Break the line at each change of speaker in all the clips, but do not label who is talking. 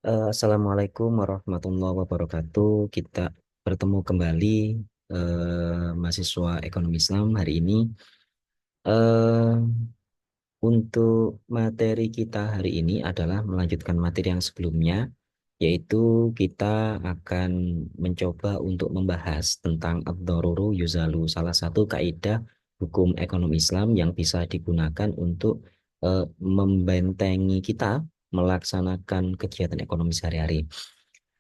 Assalamualaikum warahmatullahi wabarakatuh. Kita bertemu kembali mahasiswa ekonomi Islam hari ini. Eh, untuk materi kita hari ini adalah melanjutkan materi yang sebelumnya, yaitu kita akan mencoba untuk membahas tentang ad-daruru yuzalu, salah satu kaidah hukum ekonomi Islam yang bisa digunakan untuk membentengi kita melaksanakan kegiatan ekonomi sehari-hari.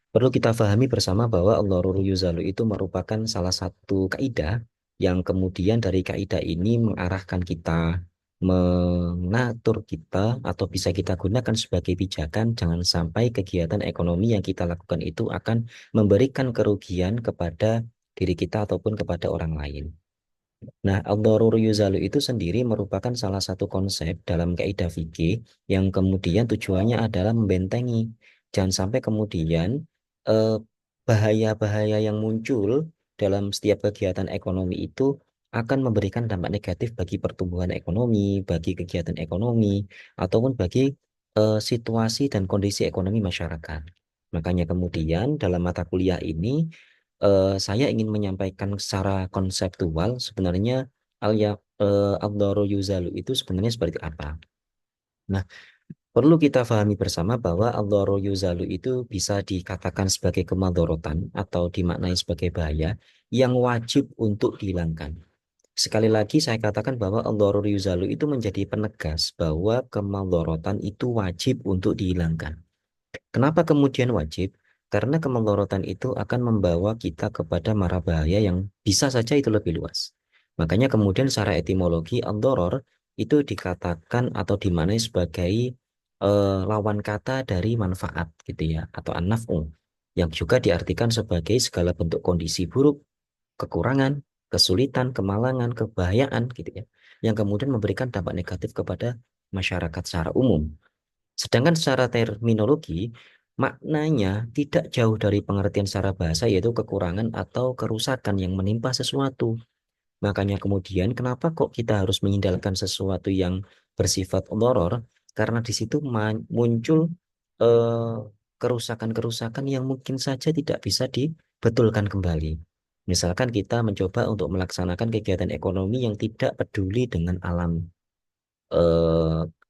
Perlu kita pahami bersama bahwa ad-daruru yuzalu itu merupakan salah satu kaidah yang kemudian dari kaidah ini mengarahkan kita, mengatur kita atau bisa kita gunakan sebagai pijakan jangan sampai kegiatan ekonomi yang kita lakukan itu akan memberikan kerugian kepada diri kita ataupun kepada orang lain. Nah, ad-daruru yuzalu itu sendiri merupakan salah satu konsep dalam kaidah fikih yang kemudian tujuannya adalah membentengi. Jangan sampai kemudian eh, bahaya-bahaya yang muncul dalam setiap kegiatan ekonomi itu akan memberikan dampak negatif bagi pertumbuhan ekonomi, bagi kegiatan ekonomi, ataupun bagi situasi dan kondisi ekonomi masyarakat. Makanya kemudian dalam mata kuliah ini saya ingin menyampaikan secara konseptual sebenarnya al-daru yuzalu itu sebenarnya seperti apa. Nah, perlu kita pahami bersama bahwa al-daru yuzalu itu bisa dikatakan sebagai kemadorotan atau dimaknai sebagai bahaya yang wajib untuk dihilangkan. Sekali lagi saya katakan bahwa al-daru yuzalu itu menjadi penegas bahwa kemadorotan itu wajib untuk dihilangkan. Kenapa kemudian wajib? Karena kemelorotan itu akan membawa kita kepada mara bahaya yang bisa saja itu lebih luas. Makanya kemudian secara etimologi al-doror itu dikatakan atau dimaknai sebagai lawan kata dari manfaat gitu ya atau an-naf'u yang juga diartikan sebagai segala bentuk kondisi buruk, kekurangan, kesulitan, kemalangan, kebahayaan gitu ya yang kemudian memberikan dampak negatif kepada masyarakat secara umum. Sedangkan secara terminologi, maknanya tidak jauh dari pengertian secara bahasa, yaitu kekurangan atau kerusakan yang menimpa sesuatu. Makanya kemudian, kenapa kok kita harus menghindarkan sesuatu yang bersifat loror? Karena di situ muncul eh, kerusakan-kerusakan yang mungkin saja tidak bisa dibetulkan kembali. Misalkan kita mencoba untuk melaksanakan kegiatan ekonomi yang tidak peduli eh,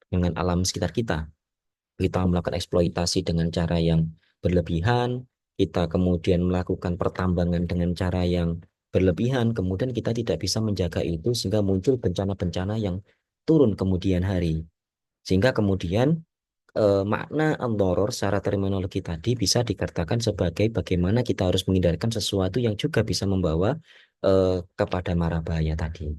dengan alam sekitar kita, kita melakukan eksploitasi dengan cara yang berlebihan, kita kemudian melakukan pertambangan dengan cara yang berlebihan, kemudian kita tidak bisa menjaga itu sehingga muncul bencana-bencana yang turun kemudian hari. Sehingga kemudian makna al-doror secara terminologi tadi bisa dikatakan sebagai bagaimana kita harus menghindarkan sesuatu yang juga bisa membawa kepada mara bahaya tadi.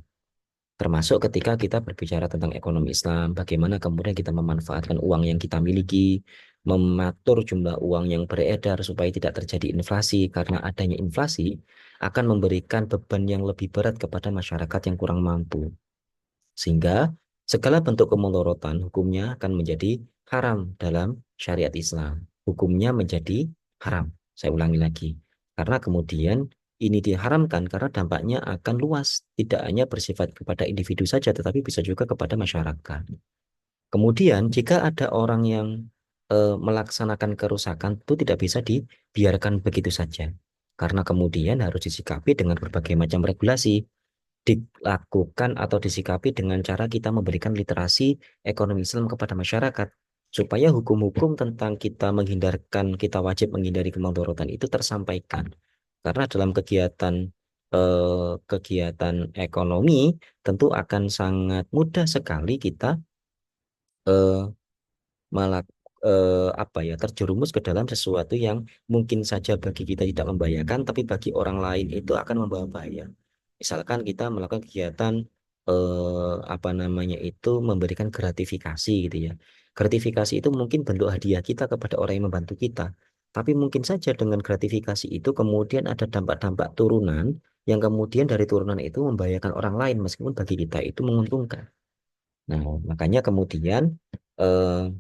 Termasuk ketika kita berbicara tentang ekonomi Islam, bagaimana kemudian kita memanfaatkan uang yang kita miliki, mengatur jumlah uang yang beredar supaya tidak terjadi inflasi, karena adanya inflasi akan memberikan beban yang lebih berat kepada masyarakat yang kurang mampu. Sehingga segala bentuk kemelorotan hukumnya akan menjadi haram dalam syariat Islam. Hukumnya menjadi haram. Saya ulangi lagi. Karena kemudian ini diharamkan karena dampaknya akan luas, tidak hanya bersifat kepada individu saja, tetapi bisa juga kepada masyarakat. Kemudian, jika ada orang yang melaksanakan kerusakan, itu tidak bisa dibiarkan begitu saja. Karena kemudian harus disikapi dengan berbagai macam regulasi, dilakukan atau disikapi dengan cara kita memberikan literasi ekonomi Islam kepada masyarakat supaya hukum-hukum tentang kita menghindarkan kita wajib menghindari kemadharatan itu tersampaikan karena dalam kegiatan ekonomi tentu akan sangat mudah sekali kita eh, malah apa ya terjerumus ke dalam sesuatu yang mungkin saja bagi kita tidak membahayakan tapi bagi orang lain itu akan membawa bahaya. Misalkan kita melakukan kegiatan apa namanya itu memberikan gratifikasi gitu ya. Gratifikasi itu mungkin bentuk hadiah kita kepada orang yang membantu kita. Tapi mungkin saja dengan gratifikasi itu kemudian ada dampak-dampak turunan yang kemudian dari turunan itu membahayakan orang lain meskipun bagi kita itu menguntungkan. Nah, makanya kemudian eh,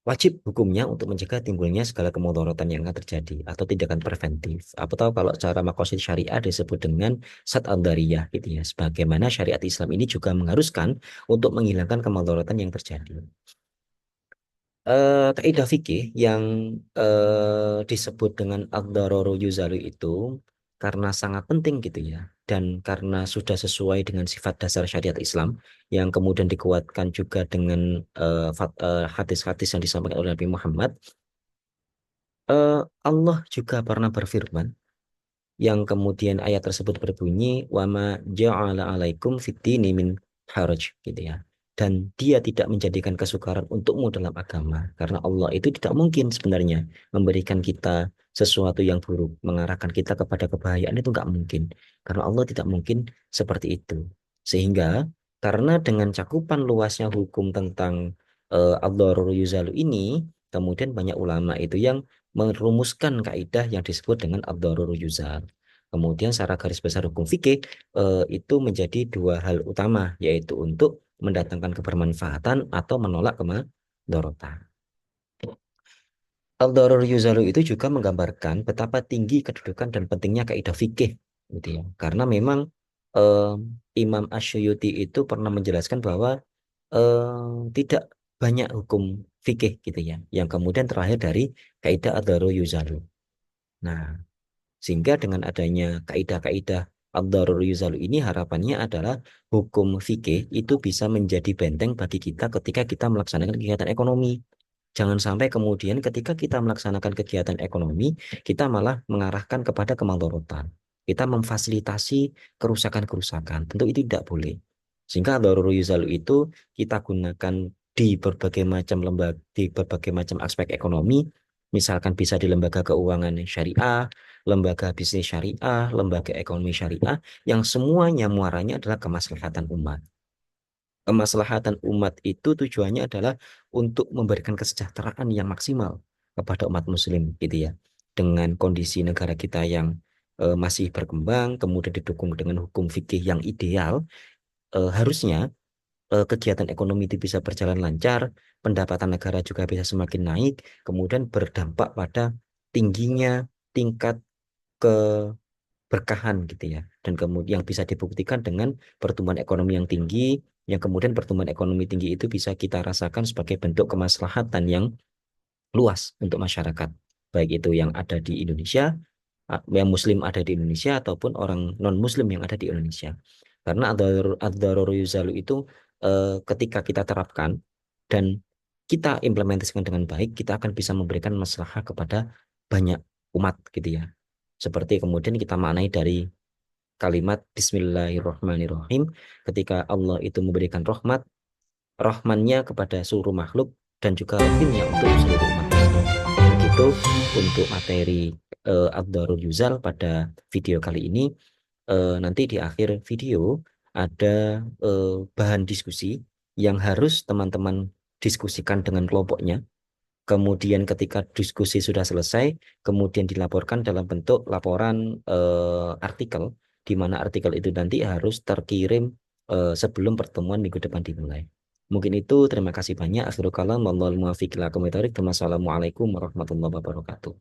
wajib hukumnya untuk mencegah timbulnya segala kemudaratan yang akan terjadi atau tindakan preventif. Apa tahu kalau cara makosid syariah disebut dengan sat al-dariyah gitu ya. Sebagaimana syariat Islam ini juga mengharuskan untuk menghilangkan kemudaratan yang terjadi. kaidah fikih yang disebut dengan ad-dararu yuzalu itu karena sangat penting gitu ya, dan karena sudah sesuai dengan sifat dasar syariat Islam yang kemudian dikuatkan juga dengan hadis-hadis yang disampaikan oleh Nabi Muhammad. Allah juga pernah berfirman yang kemudian ayat tersebut berbunyi wama ja'ala alaikum fid-dini min haraj gitu ya. Dan dia tidak menjadikan kesukaran untukmu dalam agama karena Allah itu tidak mungkin sebenarnya memberikan kita sesuatu yang buruk, mengarahkan kita kepada kebahayaan itu nggak mungkin karena Allah tidak mungkin seperti itu. Sehingga karena dengan cakupan luasnya hukum tentang ad-dharuru yuzalu ini, kemudian banyak ulama itu yang merumuskan kaidah yang disebut dengan ad-dharuru yuzal. Kemudian secara garis besar hukum fikih itu menjadi dua hal utama, yaitu untuk mendatangkan kebermanfaatan atau menolak kemadharatan. Al-Darur Yuzalu itu juga menggambarkan betapa tinggi kedudukan dan pentingnya kaidah fikih, gitu ya. Karena memang eh, Imam Asyuyuti itu pernah menjelaskan bahwa tidak banyak hukum fikih gitu ya, yang kemudian terlahir dari kaidah Ad-Darur Yuzalu. Nah, sehingga dengan adanya kaidah-kaidah ad-darur yuzalu ini harapannya adalah hukum fikih itu bisa menjadi benteng bagi kita ketika kita melaksanakan kegiatan ekonomi. Jangan sampai kemudian ketika kita melaksanakan kegiatan ekonomi, kita malah mengarahkan kepada kemadharatan. Kita memfasilitasi kerusakan-kerusakan. Tentu itu tidak boleh. Sehingga ad-darur yuzalu itu kita gunakan di berbagai macam lembaga, di berbagai macam aspek ekonomi, misalkan bisa di lembaga keuangan syariah, lembaga bisnis syariah, lembaga ekonomi syariah, yang semuanya muaranya adalah kemaslahatan umat. Kemaslahatan umat itu tujuannya adalah untuk memberikan kesejahteraan yang maksimal kepada umat muslim gitu ya. Dengan kondisi negara kita yang masih berkembang, kemudian didukung dengan hukum fikih yang ideal, harusnya kegiatan ekonomi itu bisa berjalan lancar, pendapatan negara juga bisa semakin naik, kemudian berdampak pada tingginya tingkat keberkahan gitu ya. Dan kemudian yang bisa dibuktikan dengan pertumbuhan ekonomi yang tinggi, yang kemudian pertumbuhan ekonomi tinggi itu bisa kita rasakan sebagai bentuk kemaslahatan yang luas untuk masyarakat, baik itu yang ada di Indonesia, yang Muslim ada di Indonesia ataupun orang non Muslim yang ada di Indonesia. Karena ad-darur yuzalu itu ketika kita terapkan dan kita implementasikan dengan baik, kita akan bisa memberikan maslahah kepada banyak umat gitu ya. Seperti kemudian kita maknai dari kalimat Bismillahirrahmanirrahim, ketika Allah itu memberikan rahmat, rahmannya kepada seluruh makhluk dan juga rahimnya untuk seluruh umat Islam. Begitu untuk materi Ad-Darul Yuzal pada video kali ini. Nanti di akhir video ada bahan diskusi yang harus teman-teman diskusikan dengan kelompoknya. Kemudian ketika diskusi sudah selesai, kemudian dilaporkan dalam bentuk laporan artikel, di mana artikel itu nanti harus terkirim sebelum pertemuan minggu depan dimulai. Mungkin itu, terima kasih banyak. Akhirul kalam, wallahul muwaffiq ila aqwamit thoriq. Wassalamualaikum warahmatullahi wabarakatuh.